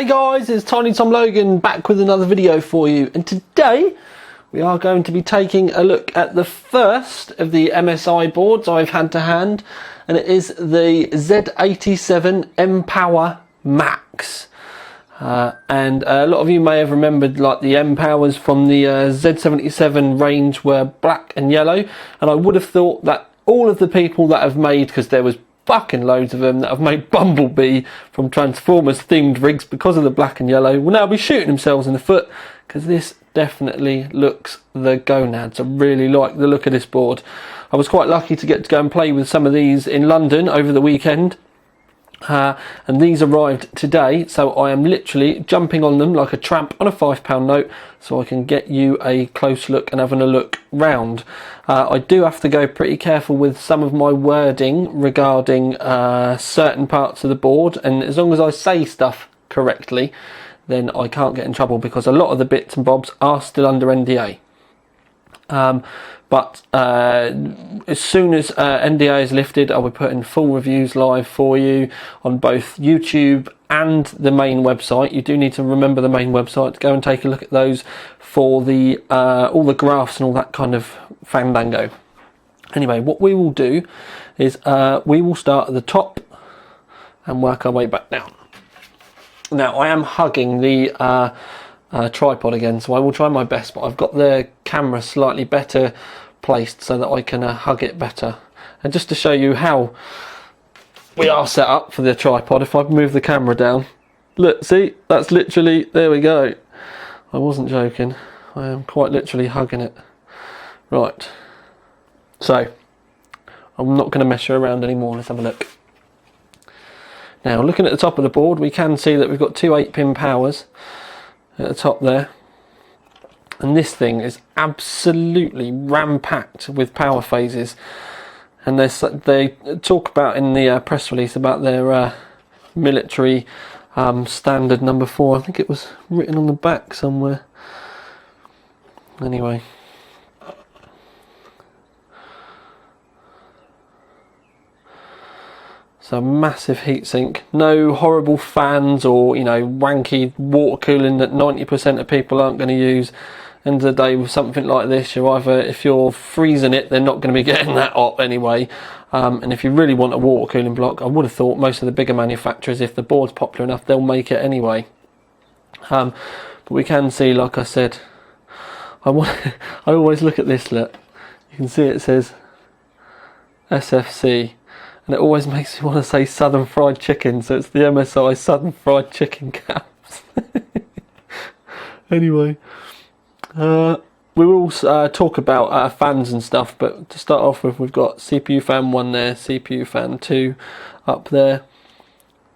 Hey guys, it's Tiny Tom Logan back with another video for you, and today we are going to be taking a look at the first of the MSI boards I've had to hand, and it is the Z87 M-Power Max. And a lot of you may have remembered like the M-Powers from the Z77 range were black and yellow, and I would have thought that all of the people that have made, because there was fucking loads of them that have made Bumblebee from Transformers themed rigs because of the black and yellow, will now be shooting themselves in the foot, because this definitely looks the gonads. I really like the look of this board. I was quite lucky to get to go and play with some of these in London over the weekend. And these arrived today, so I am literally jumping on them like a tramp on a £5 note so I can get you a close look and having a look round. I do have to go pretty careful with some of my wording regarding certain parts of the board, and as long as I say stuff correctly then I can't get in trouble, because a lot of the bits and bobs are still under NDA. But as soon as NDA is lifted, I'll be putting full reviews live for you on both YouTube and the main website. You do need to remember the main website to go and take a look at those for the all the graphs and all that kind of fandango. Anyway, what we will do is we will start at the top and work our way back down. Now, I am hugging the tripod again, so I will try my best, but I've got the camera slightly better placed so that I can hug it better. And just to show you how we are set up for the tripod, if I move the camera down, look, see, that's literally, there we go. I wasn't joking, I am quite literally hugging it. Right, so I'm not going to mess you around anymore. Let's have a look. Now, looking at the top of the board, we can see that we've got two 8-pin powers at the top there, and this thing is absolutely ram-packed with power phases. And they talk about in the press release about their military standard number 4. I think it was written on the back somewhere. Anyway, so massive heatsink, no horrible fans or, you know, wanky water cooling that 90% of people aren't going to use. End of the day, with something like this, you're either, if you're freezing it, they're not going to be getting that hot anyway. And if you really want a water cooling block, I would have thought most of the bigger manufacturers, if the board's popular enough, they'll make it anyway. But we can see, like I said, I always look at this, look. You can see it says SFC. And it always makes me want to say Southern Fried Chicken, so it's the MSI Southern Fried Chicken caps. Anyway, we will talk about fans and stuff, but to start off with, we've got CPU fan 1 there, CPU fan 2 up there.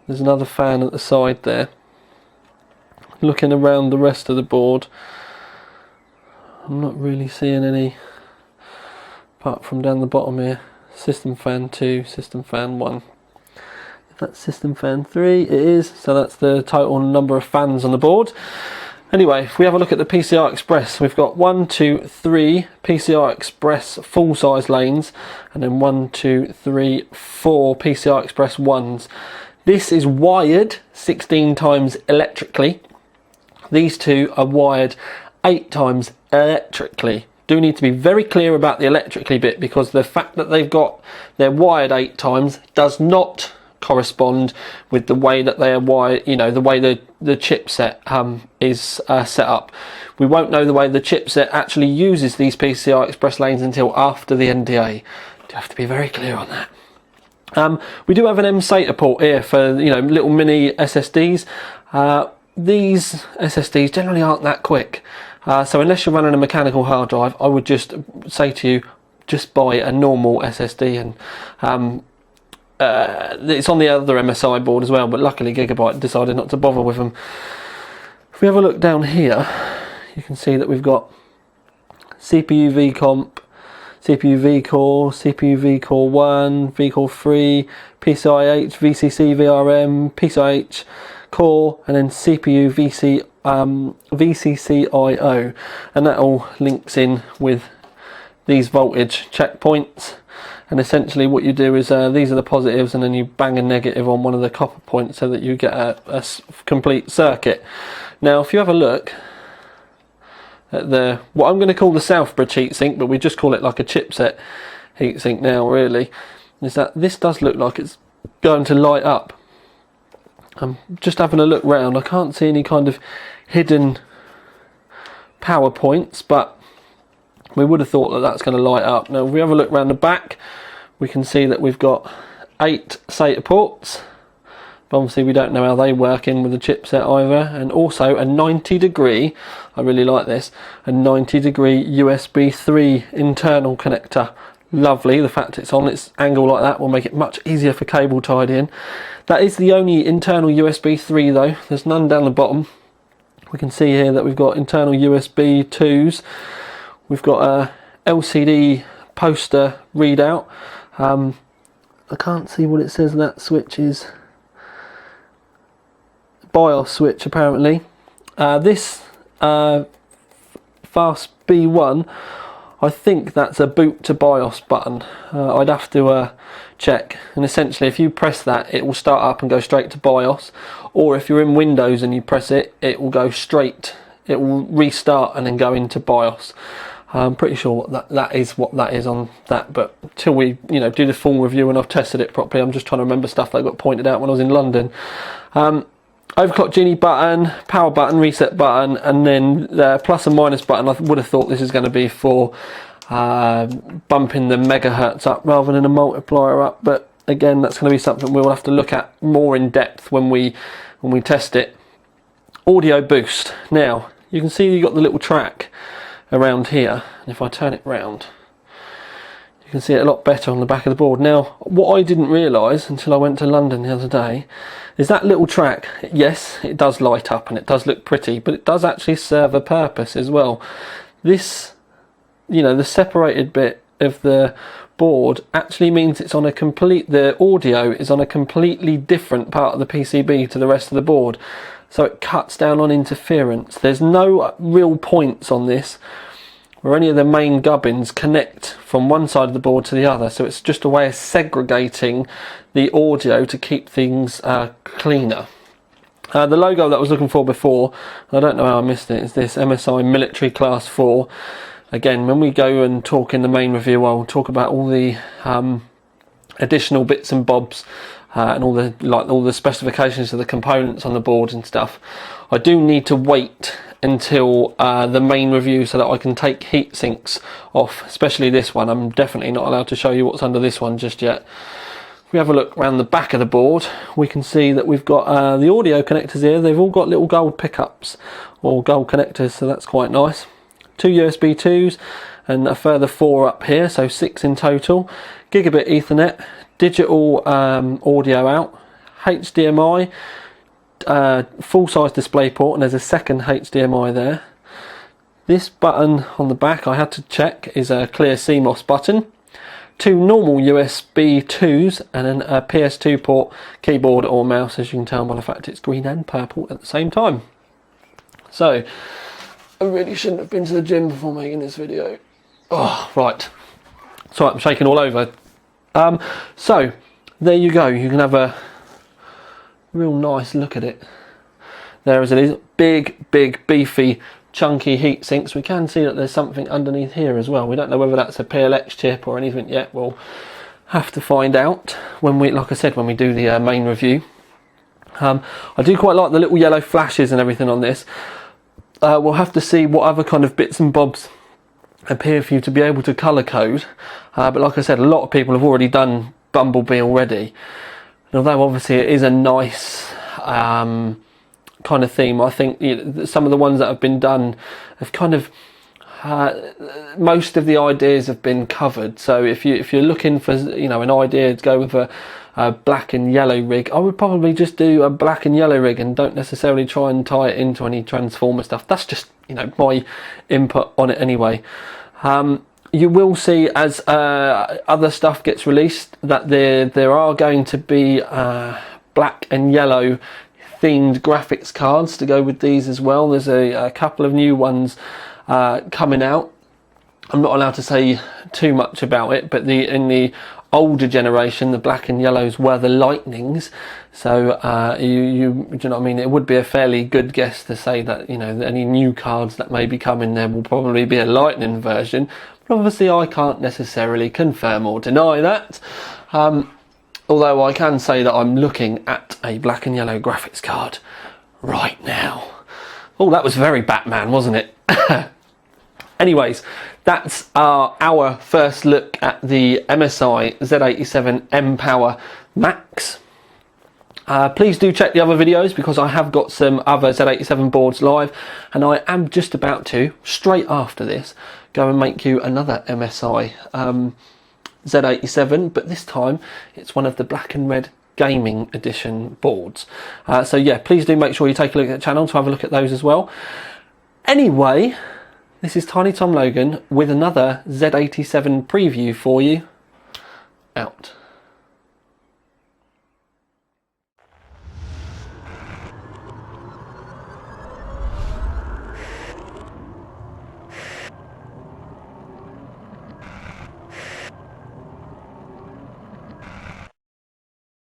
There's another fan at the side there. Looking around the rest of the board, I'm not really seeing any, apart from down the bottom here. System fan 2, system fan 1. If that's system fan 3, it is, so that's the total number of fans on the board. Anyway, if we have a look at the PCI Express, we've got 1, 2, 3 PCI Express full size lanes, and then 1, 2, 3, 4 PCI Express 1s. This is wired 16 times electrically. These two are wired 8 times electrically. Do need to be very clear about the electrically bit, because the fact that they're wired 8 times does not correspond with the way that they are wired, you know, the way the chipset is set up. We won't know the way the chipset actually uses these PCI Express lanes until after the NDA. You have to be very clear on that. We do have an M-SATA port here for, you know, little mini SSDs. These SSDs generally aren't that quick. So unless you're running a mechanical hard drive, I would just say to you, just buy a normal SSD. And it's on the other MSI board as well, but luckily Gigabyte decided not to bother with them. If we have a look down here, you can see that we've got CPU vComp, CPU vCore, CPU vCore 1, vCore 3, PCIe, VCC VRM, PCIe core, and then CPU VCC IO, and that all links in with these voltage checkpoints. and essentially what you do is these are the positives, and then you bang a negative on one of the copper points so that you get a complete circuit. Now if you have a look at what I'm going to call the Southbridge heatsink, but we just call it like a chipset heatsink now really, is that this does look like it's going to light up. I'm just having a look round, I can't see any kind of hidden power points, but we would have thought that that's going to light up. Now if we have a look around the back, we can see that we've got 8 SATA ports, but obviously we don't know how they work in with the chipset either, and also a 90°, I really like this, a 90° USB 3 internal connector. Lovely, the fact it's on its angle like that will make it much easier for cable tidying. That is the only internal USB 3 though, there's none down the bottom. We can see here that we've got internal USB 2s. We've got a LCD poster readout. I can't see what it says. That switch is BIOS switch apparently. This Fast B1, I think that's a boot to BIOS button. I'd have to check, and essentially if you press that it will start up and go straight to BIOS, or if you're in Windows and you press it, it will go straight, it will restart and then go into BIOS. I'm pretty sure that is what that is on that, but till we do the full review and I've tested it properly, I'm just trying to remember stuff that got pointed out when I was in London. Overclock Genie button, power button, reset button, and then the plus and minus button. I would have thought this is going to be for bumping the megahertz up rather than a multiplier up, but again that's going to be something we'll have to look at more in depth when we test it. Audio boost. Now you can see you've got the little track around here, and if I turn it round you can see it a lot better on the back of the board. Now what I didn't realise until I went to London the other day is that little track, yes it does light up and it does look pretty, but it does actually serve a purpose as well. This, the separated bit of the board actually means it's on the audio is on a completely different part of the PCB to the rest of the board, so it cuts down on interference. There's no real points on this where any of the main gubbins connect from one side of the board to the other, so it's just a way of segregating the audio to keep things cleaner. The logo that I was looking for before, I don't know how I missed it, is this MSI Military Class 4. Again, when we go and talk in the main review, I'll talk about all the additional bits and bobs and all the specifications of the components on the board and stuff. I do need to wait until the main review so that I can take heat sinks off, especially this one. I'm definitely not allowed to show you what's under this one just yet. If we have a look around the back of the board, we can see that we've got the audio connectors here. They've all got little gold pickups or gold connectors, so that's quite nice. 2 USB 2s and a further 4 up here, so 6 in total. Gigabit Ethernet, digital audio out, HDMI, full-size display port, and there's a second HDMI there. This button on the back I had to check is a clear CMOS button. 2 normal USB 2s and then a PS2 port keyboard or mouse, as you can tell by the fact it's green and purple at the same time. So I really shouldn't have been to the gym before making this video. Oh, right. Sorry, I'm shaking all over. So there you go. You can have a real nice look at it. There as it is. Big, beefy, chunky heat sinks. We can see that there's something underneath here as well. We don't know whether that's a PLX chip or anything yet. We'll have to find out when like I said, when we do the main review. I do quite like the little yellow flashes and everything on this. We'll have to see what other kind of bits and bobs appear for you to be able to colour code. But like I said, a lot of people have already done Bumblebee already. And although obviously it is a nice kind of theme, I think some of the ones that have been done have kind of most of the ideas have been covered. So if you're looking for an idea to go with a black and yellow rig, I would probably just do a black and yellow rig and don't necessarily try and tie it into any transformer stuff. That's just my input on it anyway. You will see as other stuff gets released that there are going to be black and yellow themed graphics cards to go with these as well. There's a couple of new ones coming out. I'm not allowed to say too much about it, but in the older generation, the black and yellows were the Lightnings. So do you know what I mean? It would be a fairly good guess to say that, you know, any new cards that may be coming there will probably be a Lightning version. But obviously I can't necessarily confirm or deny that. Although I can say that I'm looking at a black and yellow graphics card right now. Oh, that was very Batman, wasn't it? Anyways, that's our first look at the MSI Z87 M-Power Max. Please do check the other videos, because I have got some other Z87 boards live, and I am just about to, straight after this, go and make you another MSI Z87, but this time it's one of the black and red gaming edition boards. So yeah, please do make sure you take a look at the channel to have a look at those as well. Anyway, this is Tiny Tom Logan with another Z87 preview for you. Out.